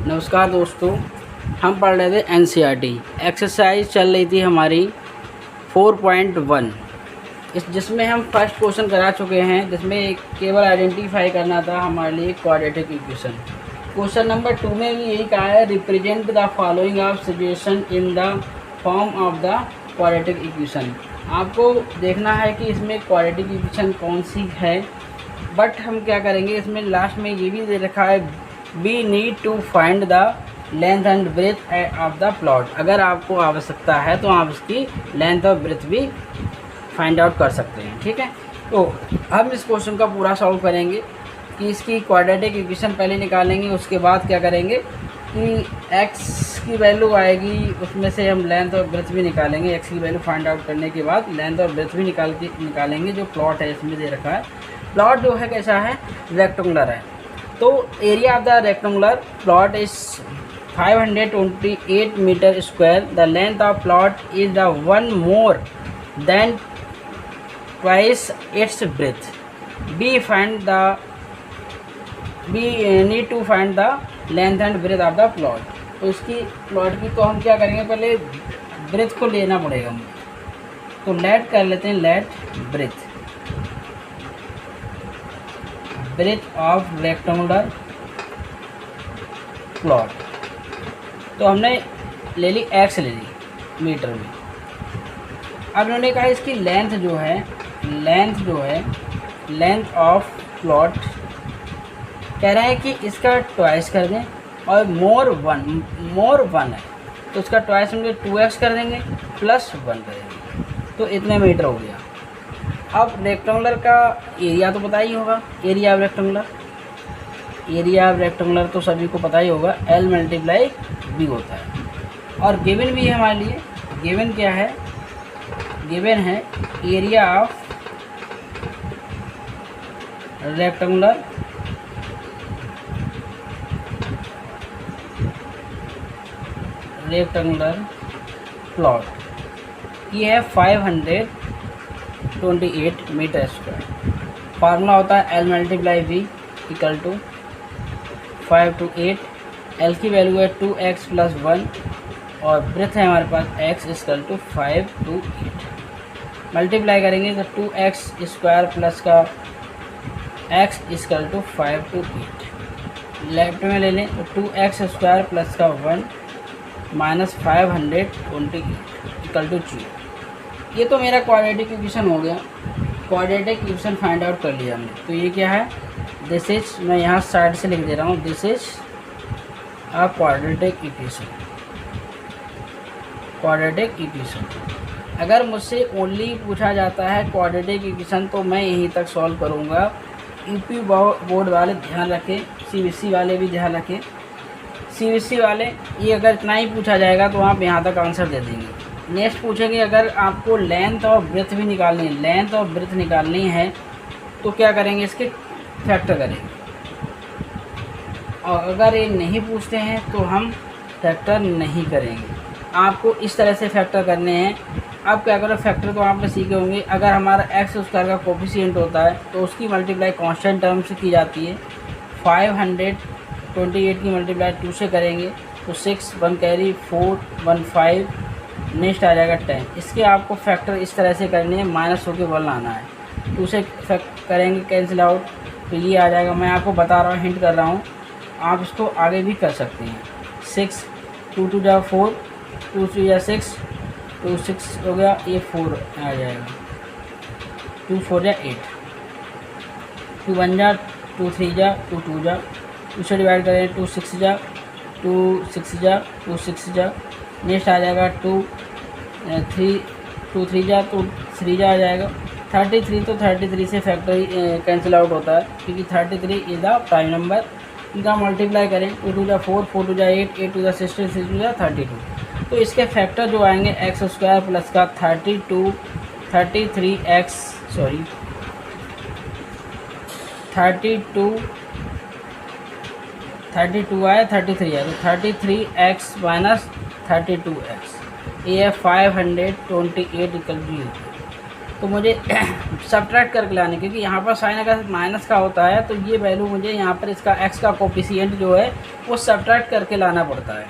नमस्कार दोस्तों, हम पढ़ रहे थे एनसीईआरटी। एक्सरसाइज चल रही थी हमारी 4.1, जिसमें हम फर्स्ट क्वेश्चन करा चुके हैं, जिसमें केवल आइडेंटिफाई करना था हमारे लिए क्वाड्रेटिक इक्वेशन। क्वेश्चन नंबर 2 में भी यही कहा है, represent the following of situation in the form of the quadratic equation. आपको देखना है कि इसमें क्वाड्रेटिक इक्वेशन कौन सी है, बट हम क्या करेंगे, इसमें लास्ट में ये भी दे रखा है, we need to find the length and breadth of the plot. अगर आपको आवश्यकता है तो आप इसकी लेंथ और ब्रेथ भी फाइंड आउट कर सकते हैं। ठीक है, तो हम इस क्वेश्चन का पूरा सॉल्व करेंगे कि इसकी क्वाड्रेटिक इक्वेशन पहले निकालेंगे, उसके बाद क्या करेंगे कि x की वैल्यू आएगी, उसमें से हम लेंथ और ब्रेथ भी निकालेंगे। x की वैल्यू फाइंड आउट करने के बाद लेंथ और ब्रेथ भी निकालेंगे। जो प्लॉट है इसमें दे रखा है, प्लॉट जो है कैसा है, रेक्टेंगुलर है। तो area of the rectangular plot is 528 metre square. The length of plot is the one more than twice its breadth. We need to find the length and breadth of the plot. तो इसकी plot की तो हम क्या करेंगे, पहले breath को लेना पड़ेगा हमें। तो लेट कर लेते हैं, let breadth of rectangular plot. तो हमने ले ली x, ले ली मीटर में। अब उन्होंने कहा इसकी लेंथ जो है लेंथ ऑफ प्लॉट कह रहे हैं कि इसका ट्वाइस कर दें, और मोर वन है तो इसका ट्वाइस हम 2x कर देंगे प्लस 1 करेंगे, तो इतने मीटर हो गया। अब रेक्टेंगुलर का एरिया तो पता ही होगा, एरिया ऑफ रेक्टेंगुलर तो सभी को पता ही होगा, L मल्टीप्लाई B होता है। और गिवन भी है हमारे लिए, गिवन क्या है, गिवन है एरिया ऑफ रेक्टेंगुलर प्लॉट। ये है 528 मीटर स्क्वायर। फार्मूला होता है L multiply B equal to 5 to 8। L की वैल्यू है 2x प्लस 1, और ब्रेथ है हमारे पास x equal to 5 to 8। Multiply करेंगे तो 2x स्क्वायर प्लस का x equal to 5 to 8। Left में ले लें तो 2x स्क्वायर प्लस का 1 माइनस 528 इक्वल टू 0। ये तो मेरा क्वाड्रेटिक इक्वेशन हो गया। क्वाड्रेटिक इक्वेशन फाइंड आउट कर लिया हमने। तो ये क्या है, दिस इज, मैं यहाँ साइड से लिख दे रहा हूँ, this is a quadratic equation. अगर मुझसे ओनली पूछा जाता है क्वाड्रेटिक इक्वेशन तो मैं यहीं तक सॉल्व करूँगा। यूपी बोर्ड वाले ध्यान रखें, सीबीएसई वाले भी ध्यान रखें। सीबीएसई वाले ये अगर इतना ही पूछा जाएगा तो आप यहाँ तक आंसर दे देंगे। नेक्स्ट पूछेंगे अगर आपको लेंथ और ब्रेथ भी निकालनी है, लेंथ और ब्रेथ निकालनी है तो क्या करेंगे, इसके फैक्टर करेंगे। और अगर ये नहीं पूछते हैं तो हम फैक्टर नहीं करेंगे। आपको इस तरह से फैक्टर करने हैं। अब क्या करो, फैक्टर तो आपने सीखे होंगे। अगर हमारा एक्स स्क्वायर का कोफिशिएंट होता है तो उसकी मल्टीप्लाई कांस्टेंट टर्म से की जाती है। 528 की मल्टीप्लाई 2 से करेंगे तो 6, 1 कैरी 4, 1 5, नेक्स्ट आ जाएगा 10। इसके आपको फैक्टर इस तरह से करने हैं, माइनस होकर 1 लाना है। 2 से करेंगे कैंसिल आउट तो ये आ जाएगा। मैं आपको बता रहा हूँ, हिंट कर रहा हूँ, आप इसको आगे भी कर सकते हैं। 6, 2 2 जा 4, 2 3 जा 6, 2 6 हो गया, ये 4 आ जाएगा, 2 4 जा 8, 2 1 जा 2 3 जा 2 2 जा, 2 से डिवाइड करें 2 6 जा 2 6 जा 2 6 जा, नेक्स्ट आ जाएगा 2 3 जा तो 3 जा आ जाएगा। 33 तो 33 से फैक्टर कैंसिल आउट होता है क्योंकि 33 इज द प्राइम नंबर। इनका मल्टीप्लाई करें 2 2 जा 4, 4 2 जा 8, 8 2 जा 16, 6 2 जा 32। तो इसके फैक्टर जो आएंगे एक्स स्क्वायर प्लस का 32 आया, 33 है तो 33x माइनस 32x, ये है 528 इक्वल टू। तो मुझे सब्ट्रैक्ट करके लाने, क्योंकि यहाँ पर साइन अगर माइनस का होता है तो ये वैल्यू मुझे यहाँ पर इसका x का कोफिशिएंट जो है वो सब्ट्रैक्ट करके लाना पड़ता है।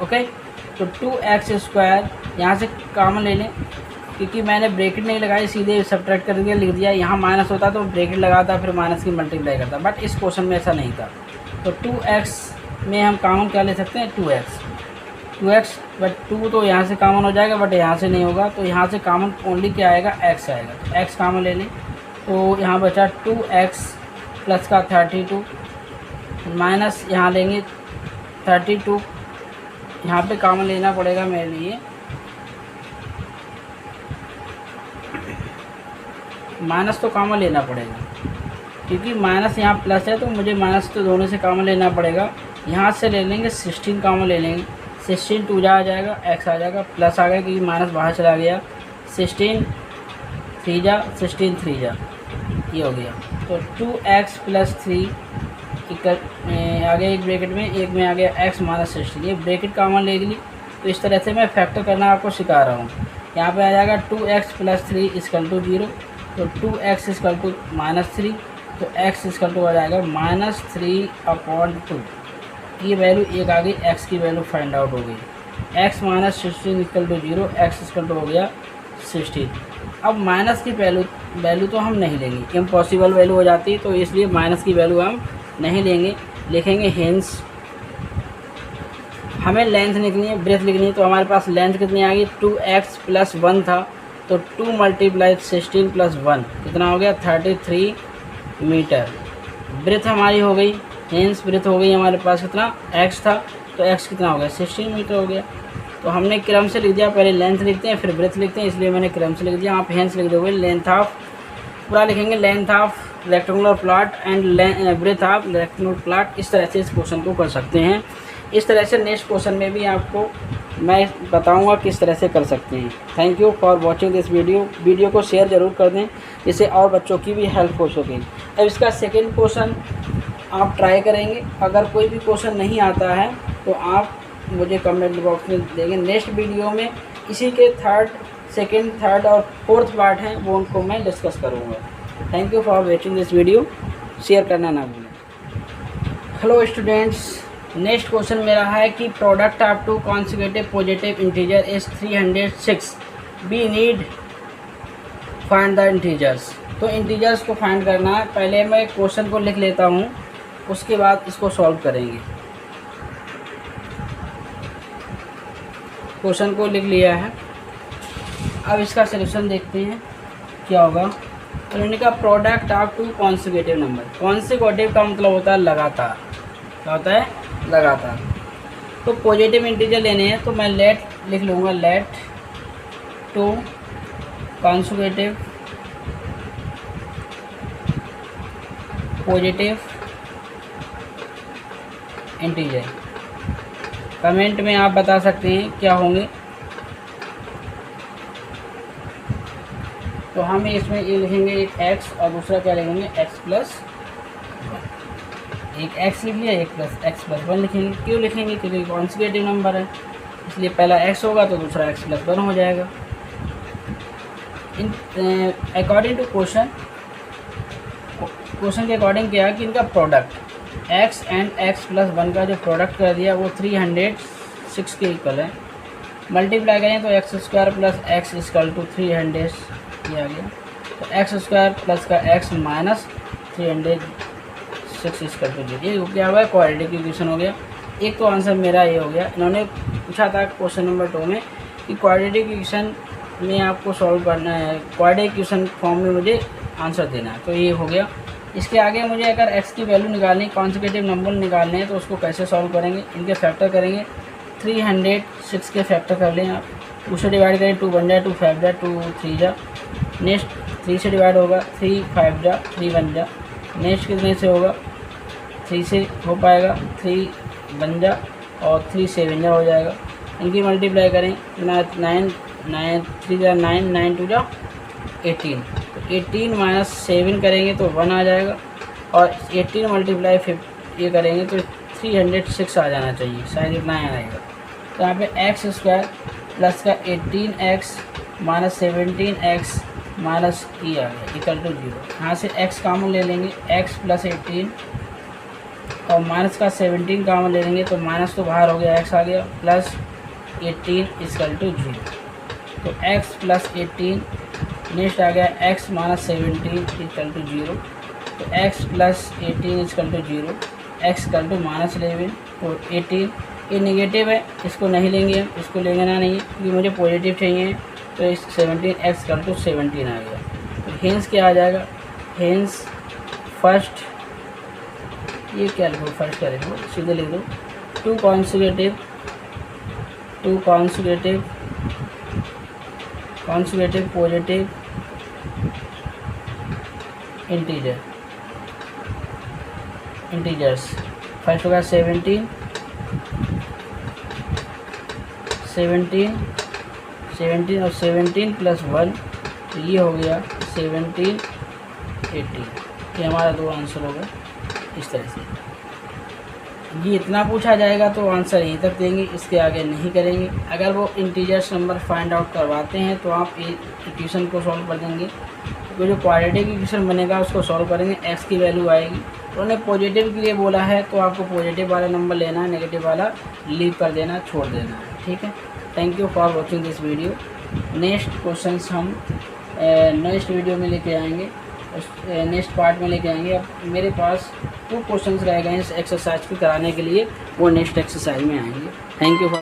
ओके, तो 2x² यहाँ से कॉमन ले लें, क्योंकि मैंने ब्रैकेट नहीं लगाई, सीधे सब्ट्रैक्ट करके लिख दिया। यहाँ माइनस होता तो ब्रैकेट लगाता फिर माइनस की मल्टीप्लाई करता, बट इस क्वेश्चन में ऐसा नहीं था। तो 2x में हम कॉमन क्या ले सकते हैं, 2x, बट 2 तो यहाँ से कॉमन हो जाएगा, बट यहाँ से नहीं होगा, तो यहाँ से कॉमन ओनली क्या आएगा, x आएगा। तो x कॉमन ले लें, तो यहाँ बचा 2x प्लस का 32 माइनस यहाँ लेंगे 32, यहाँ पे कॉमन लेना पड़ेगा मेरे लिए, माइनस तो कॉमन लेना पड़ेगा, क्योंकि माइनस यहाँ प्लस है तो मुझे माइनस तो दोनों से कॉमन लेना पड़ेगा। यहाँ से ले लेंगे 16 कॉमन ले लेंगे, 16 2 जा आ जाएगा, x आ जाएगा, प्लस आ गया क्योंकि माइनस बाहर चला गया, 16 3 जा 16 3 जा, ये हो गया। तो 2x प्लस 3 आगे एक ब्रैकेट में, एक में आ गया x माइनस 16, ये ब्रैकेट कॉमन ले ली। तो इस तरह से मैं फैक्टर करना आपको सिखा रहा हूँ। यहाँ पे आ जाएगा 2x प्लस 3 इक्वल टू 0, तो 2x इक्वल टू -3, तो x इक्वल टू आ जाएगा -3/2। ये वैल्यू एक आ गई, x की वैल्यू फाइंड आउट हो गई। x minus 16 equal to 0, x equal to हो गया 16। अब माइनस की वैल्यू तो हम नहीं लेंगे, इम्पॉसिबल वैल्यू हो जाती है, तो इसलिए माइनस की वैल्यू हम नहीं लेंगे। लिखेंगे हेंस, हमें लेंथ लिखनी है, ब्रेथ लिखनी है, तो हमारे पास लेंथ कितनी आ गई, 2x प्लस 1 था, तो 2 × 16 + 1 कितना हो गया, 33 मीटर। ब्रेथ हमारी हो गई, हेंस ब्रेथ हो गई हमारे पास कितना, x था, तो x कितना हो गया, 16 मीटर हो गया। तो हमने क्रम से लिख दिया, पहले लेंथ लिखते हैं फिर ब्रेथ लिखते हैं, इसलिए मैंने क्रम से लिख दिया। आप हेंस लिख दोगे, लेंथ ऑफ पूरा लिखेंगे, length of rectangular plot and breadth of rectangular plot. इस तरह से इस क्वेश्चन को कर सकते हैं। इस तरह से नेक्स्ट क्वेश्चन में भी आपको मैं बताऊंगा किस तरह से कर सकते हैं। Thank you for watching this video को शेयर ज़रूर कर दें, जिससे और बच्चों की भी हेल्प हो सके। अब इसका सेकंड क्वेश्चन आप ट्राई करेंगे। अगर कोई भी क्वेश्चन नहीं आता है तो आप मुझे कमेंट बॉक्स में देंगे। नेक्स्ट वीडियो में इसी के सेकंड, थर्ड और फोर्थ पार्ट हैं, वो उनको मैं डिस्कस करूँगा। Thank you for watching this video, share करना ना भूलें। हेलो स्टूडेंट्स, नेक्स्ट क्वेश्चन मेरा है कि product of 2 consecutive positive integer is 306, we need find the integers. तो इंटीजर्स को फाइंड करना है। पहले मैं क्वेश्चन को लिख लेता हूँ, उसके बाद इसको सॉल्व करेंगे। क्वेश्चन को लिख लिया है, अब इसका सलूशन देखते हैं क्या होगा। तो उन्होंने कहा product of 2 consecutive number. Consecutive का मतलब होता है लगातार, क्या होता है, लगातार। तो पॉजिटिव इंटीजर लेने हैं, तो मैं लेट लिख लूँगा, let 2 consecutive positive integer. Comment में आप बता सकते हैं क्या होंगे। तो हम इसमें ये लिखेंगे एक x और दूसरा क्या लिखेंगे, x प्लस 1। एक x लिख लिया, एक प्लस x प्लस 1 लिखेंगे। क्यों लिखेंगे, क्योंकि कॉन्सिक्यूटिव नंबर है, इसलिए पहला x होगा तो दूसरा x प्लस 1 हो जाएगा। अकॉर्डिंग टू क्वेश्चन के अकॉर्डिंग क्या है कि इनका product x and x plus 1 का जो प्रोडक्ट कर दिया वो 306 के इक्वल है। मल्टीप्लाई करें तो x² plus x equal to 300 ये आ गया। तो x² प्लस का x माइनस 306 इक्वल टू 0। ये क्या हुआ है, क्वाड्रेटिक इक्वेशन हो गया। एक तो आंसर मेरा ये हो गया। इन्होंने पूछा था क्वेश्चन नंबर 2 में कि क्वाड्रेटिक इक्वेशन में आपको सॉल्व करना है, क्वाड्रेटिक इक्वेशन फॉर्म में मुझे आंसर देना है, तो ये हो गया। इसके आगे मुझे अगर x की वैल्यू निकालनी, कॉन्सिक्यूटिव नंबर निकालने हैं, तो उसको कैसे सॉल्व करेंगे, इनके फैक्टर करेंगे। 306 के फैक्टर कर लें आप, 2 से डिवाइड करें, 2 बन जाए, 2 5 जा, 2 3 जा, नेक्स्ट 3 से डिवाइड होगा, 3 5 जा, 3 बन जा, नेक्स्ट कितने से होगा, 3 से हो पाएगा, 3 बन जा और 3 7 जा हो जाएगा। इनकी मल्टीप्लाई करें, 9 3 जा 9, 9 2 जा 18, तो 18 माइनस 7 करेंगे तो 1 आ जाएगा, और 18 मल्टीप्लाई 5 ये करेंगे तो 306 आ जाना चाहिए, शायद इतना आएगा। तो यहाँ पे x² प्लस का 18x माइनस 17x माइनस ई आ गया इक्वल टू 0। यहाँ से x कॉमन ले लेंगे, x प्लस 18 और माइनस का 17 कॉमन ले लेंगे तो माइनस तो बाहर हो गया, x आ गया प्लस 18 इक्वल टू 0। तो x प्लस 18 नेक्स्ट आ गया x माइनस 17 इक्वल टू 0। तो x plus 18 equal to 0, x equal to minus 11 और 18 ये नेगेटिव है, इसको नहीं लेंगे हम, इसको लेना नहीं है क्योंकि मुझे पॉजिटिव चाहिए। तो इस 17 x इक्वल टू 17 आ गया। तो हेंस क्या आ जाएगा, हेंस फर्स्ट, ये क्या लिखो फर्स्ट क्या लिखो, सीधे लिख दो 2 कॉन्जुगेटिव पॉजिटिव इंटीजर्स। फर्स्ट होगा 17 और 17 प्लस 1 तो ये हो गया 17 18। ये हमारा दो आंसर होगा। इस तरह से ये इतना पूछा जाएगा तो आंसर यहीं तक देंगे, इसके आगे नहीं करेंगे। अगर वो इंटीजर्स नंबर फाइंड आउट करवाते हैं तो आप इक्वेशन को सॉल्व कर देंगे। तो जो क्वाड्रेटिक इक्वेशन बनेगा उसको सॉल्व करेंगे, x की वैल्यू आएगी। तो उन्होंने पॉजिटिव के लिए बोला है तो आपको पॉजिटिव वाला नंबर लेना है, नेगेटिव वाला लीव कर देना, छोड़ देना है। ठीक है, thank you for watching this video. Next questions हम नेक्स्ट वीडियो में लेके आएंगे, नेक्स्ट पार्ट में लेके आएंगे। अब मेरे पास 2 क्वेश्चंस रह गए हैं इस एक्सरसाइज को कराने के लिए, वो नेक्स्ट एक्सरसाइज में आएंगे। Thank you for